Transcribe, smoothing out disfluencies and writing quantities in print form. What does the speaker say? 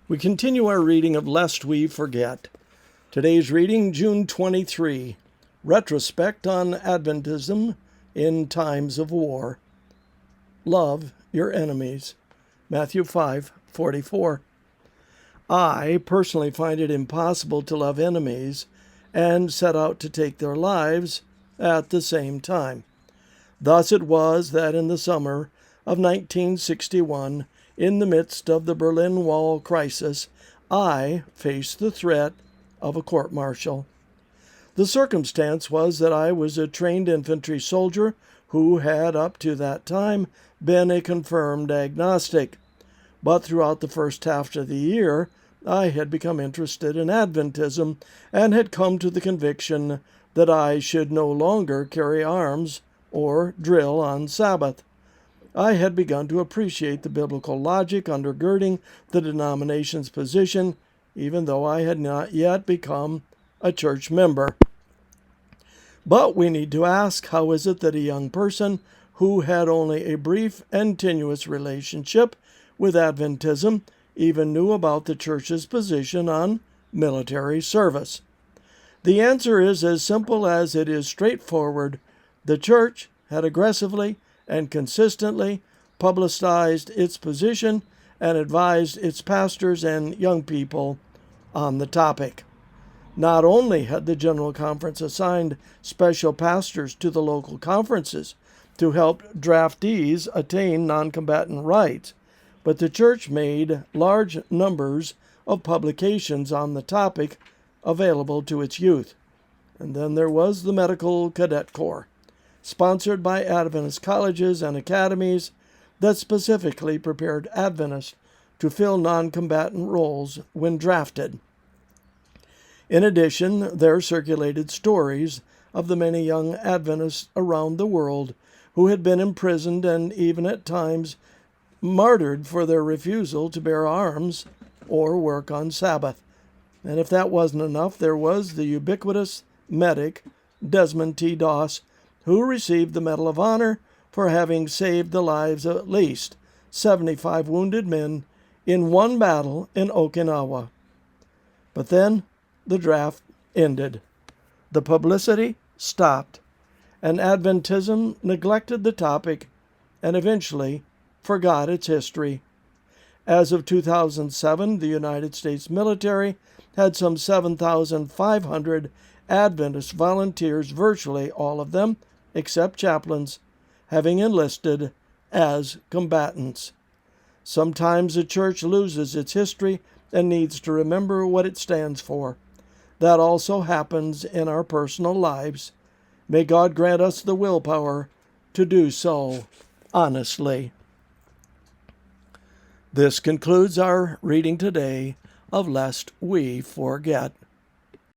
We continue our reading of Lest We Forget. Today's reading, June 23, Retrospect on Adventism in Times of War. Love your enemies. Matthew 5:44. I personally find it impossible to love enemies and set out to take their lives at the same time. Thus it was that in the summer of 1961, in the midst of the Berlin Wall crisis, I faced the threat of a court-martial. The circumstance was that I was a trained infantry soldier who had up to that time been a confirmed agnostic. But throughout the first half of the year, I had become interested in Adventism and had come to the conviction that I should no longer carry arms or drill on Sabbath. I had begun to appreciate the biblical logic undergirding the denomination's position, even though I had not yet become a church member. But we need to ask, how is it that a young person who had only a brief and tenuous relationship with Adventism even knew about the church's position on military service? The answer is as simple as it is straightforward. The church had aggressively and consistently publicized its position and advised its pastors and young people on the topic. Not only had the General Conference assigned special pastors to the local conferences to help draftees attain non-combatant rights, but the church made large numbers of publications on the topic available to its youth. And then there was the Medical Cadet Corps, sponsored by Adventist colleges and academies that specifically prepared Adventists to fill non-combatant roles when drafted. In addition, there circulated stories of the many young Adventists around the world who had been imprisoned and even at times martyred for their refusal to bear arms or work on Sabbath. And if that wasn't enough, there was the ubiquitous medic Desmond T. Doss, who received the Medal of Honor for having saved the lives of at least 75 wounded men in one battle in Okinawa. But then the draft ended. The publicity stopped, and Adventism neglected the topic and eventually forgot its history. As of 2007, the United States military had some 7,500 Adventist volunteers, virtually all of them, except chaplains, having enlisted as combatants. Sometimes the church loses its history and needs to remember what it stands for. That also happens in our personal lives. May God grant us the willpower to do so honestly. This concludes our reading today of Lest We Forget.